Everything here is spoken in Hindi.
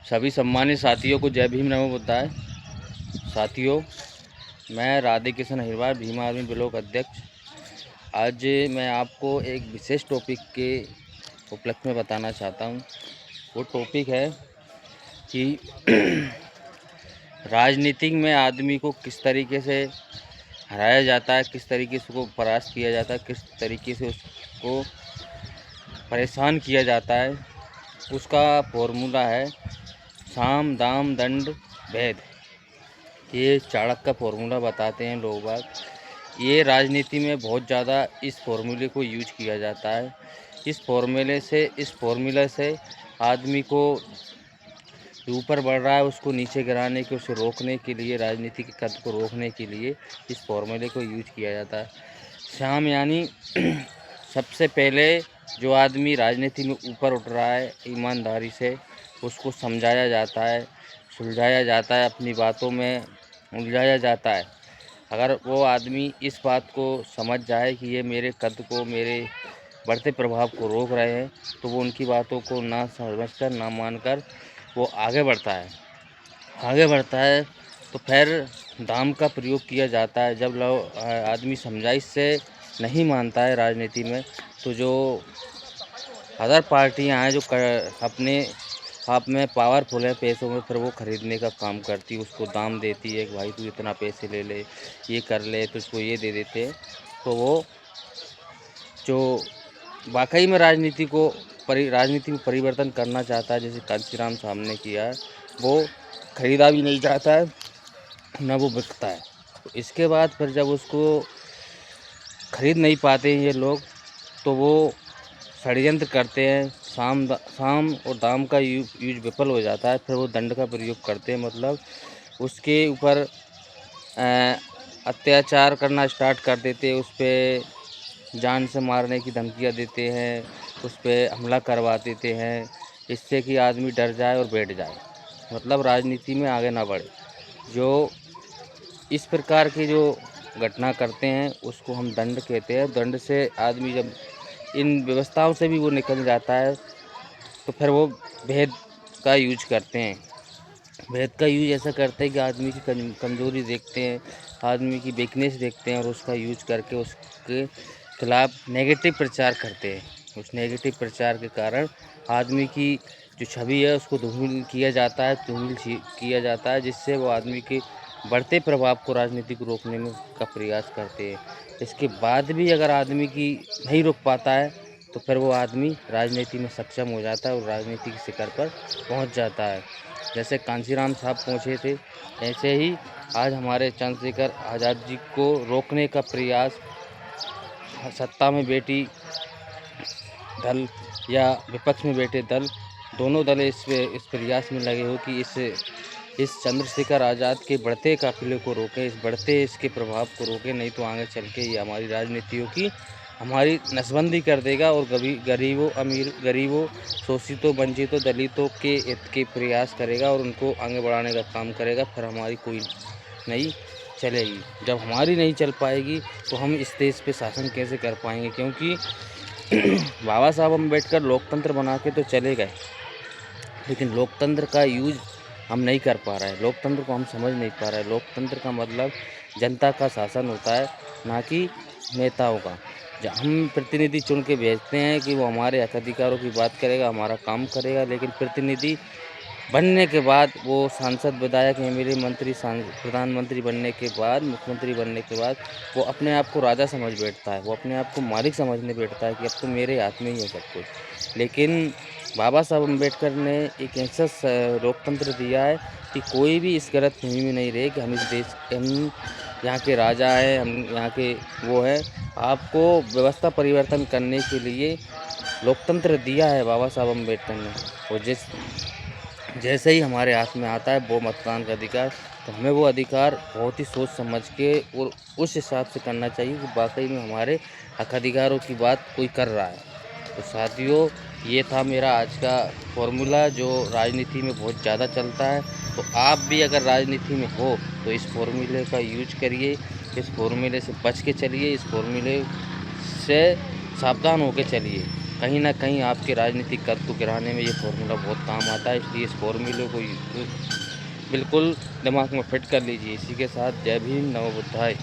सभी सम्मानित साथियों को जय भीम नमो बुद्धाय। साथियों, मैं राधे किशन अहिरवार, भीम आर्मी ब्लॉक अध्यक्ष। आज मैं आपको एक विशेष टॉपिक के उपलक्ष्य में बताना चाहता हूँ। वो टॉपिक है कि राजनीतिक में आदमी को किस तरीके से हराया जाता है, किस तरीके से उसको परास्त किया जाता है, किस तरीके से उसको परेशान किया जाता है। उसका फॉर्मूला है साम दाम दंड भेद। ये चाणक्य का फॉर्मूला बताते हैं लोग बाग। ये राजनीति में बहुत ज़्यादा इस फॉर्मूले को यूज किया जाता है। इस फॉर्मूले से आदमी को ऊपर बढ़ रहा है उसको नीचे गिराने के, उसे रोकने के लिए, राजनीति के कद को रोकने के लिए इस फॉर्मूले को यूज किया जाता है। श्याम यानी सबसे पहले जो आदमी राजनीति में ऊपर उठ रहा है ईमानदारी से, उसको समझाया जाता है, सुलझाया जाता है, अपनी बातों में उलझाया जाता है। अगर वो आदमी इस बात को समझ जाए कि ये मेरे कद को, मेरे बढ़ते प्रभाव को रोक रहे हैं, तो वो उनकी बातों को ना समझकर, ना मानकर वो आगे बढ़ता है। तो फिर दाम का प्रयोग किया जाता है। जब आदमी समझाइश से नहीं मानता है राजनीति में, तो जो अदर पार्टियां हैं जो अपने आप में पावरफुल है पैसों में, फिर वो ख़रीदने का काम करती है, उसको दाम देती है कि भाई तू इतना पैसे ले ले, ये कर ले, तो उसको ये दे देते हैं। तो वो जो वाकई में राजनीति में परिवर्तन करना चाहता है, जैसे कांशीराम साहब ने किया है, वो ख़रीदा भी नहीं जाता है, ना वो बिकता है। तो इसके बाद फिर जब उसको ख़रीद नहीं पाते हैं ये लोग, तो वो षड्यंत्र करते हैं। साम और दाम का यूज विफल हो जाता है, फिर वो दंड का प्रयोग करते हैं। मतलब उसके ऊपर अत्याचार करना स्टार्ट कर देते हैं, उस पर जान से मारने की धमकियाँ देते हैं, उस पर हमला करवा देते हैं, इससे कि आदमी डर जाए और बैठ जाए, मतलब राजनीति में आगे ना बढ़े। जो इस प्रकार की जो घटना करते हैं उसको हम दंड कहते हैं। दंड से आदमी जब इन व्यवस्थाओं से भी वो निकल जाता है, तो फिर वो भेद का यूज करते हैं। भेद का यूज ऐसा करते हैं कि आदमी की कमज़ोरी देखते हैं, आदमी की वीकनेस देखते हैं, और उसका यूज करके उसके खिलाफ नेगेटिव प्रचार करते हैं। उस नेगेटिव प्रचार के कारण आदमी की जो छवि है उसको धूमिल किया जाता है, जिससे वो आदमी के बढ़ते प्रभाव को, राजनीति को रोकने में का प्रयास करते हैं। इसके बाद भी अगर आदमी की नहीं रोक पाता है, तो फिर वो आदमी राजनीति में सक्षम हो जाता है और राजनीति के शिखर पर पहुंच जाता है। जैसे कांशीराम साहब पहुंचे थे, ऐसे ही आज हमारे चंद्रशेखर आज़ाद जी को रोकने का प्रयास सत्ता में बैठी दल या विपक्ष में बैठे दल, दोनों दल इस प्रयास में लगे हो कि इस चंद्रशेखर आज़ाद के बढ़ते काफिले को रोकें, इस बढ़ते इसके प्रभाव को रोकें, नहीं तो आगे चल के ये हमारी राजनीतियों की हमारी नसबंदी कर देगा और गरीबों, अमीर, गरीबों, शोषितों, वंचितों, दलितों के हित के प्रयास करेगा और उनको आगे बढ़ाने का काम करेगा। फिर हमारी कोई नहीं चलेगी। जब हमारी नहीं चल पाएगी तो हम इस देश पे शासन कैसे कर पाएंगे? क्योंकि बाबा साहब अम्बेडकर लोकतंत्र बना के तो चले गए, लेकिन लोकतंत्र का यूज हम नहीं कर पा रहे हैं, लोकतंत्र को हम समझ नहीं पा रहे हैं। लोकतंत्र का मतलब जनता का शासन होता है, ना कि नेताओं का। जब हम प्रतिनिधि चुन के भेजते हैं कि वो हमारे हक अधिकारों की बात करेगा, हमारा काम करेगा, लेकिन प्रतिनिधि बनने के बाद, वो सांसद, विधायक, एमएलए, मंत्री, प्रधानमंत्री बनने के बाद, मुख्यमंत्री बनने के बाद, वो अपने आप को राजा समझ बैठता है, वो अपने आप को मालिक समझने बैठता है कि अब तो मेरे हाथ में ही है सब कुछ। लेकिन बाबा साहब अम्बेडकर ने एक ऐसा लोकतंत्र दिया है कि कोई भी इस गलतफहमी में नहीं रहे कि हम यहाँ के राजा हैं, हम यहाँ के वो हैं। आपको व्यवस्था परिवर्तन करने के लिए लोकतंत्र दिया है बाबा साहब अम्बेडकर ने, और जैसे ही हमारे हाथ में आता है वो मतदान का अधिकार, तो हमें वो अधिकार बहुत ही सोच समझ के और उस हिसाब से करना चाहिए कि वाकई में हमारे हक अधिकारों की बात कोई कर रहा है। तो साथियों, ये था मेरा आज का फॉर्मूला जो राजनीति में बहुत ज़्यादा चलता है। तो आप भी अगर राजनीति में हो तो इस फॉर्मूले का यूज करिए, इस फॉर्मूले से बच के चलिए, इस फॉर्मूले से सावधान होकर चलिए। कहीं न कहीं आपके राजनीतिक कद को गिराने में ये फ़ॉर्मूला बहुत काम आता है, इसलिए इस फ़ॉर्मूले को बिल्कुल दिमाग में फिट कर लीजिए। इसी के साथ जय भीम, नमो बुद्धाय।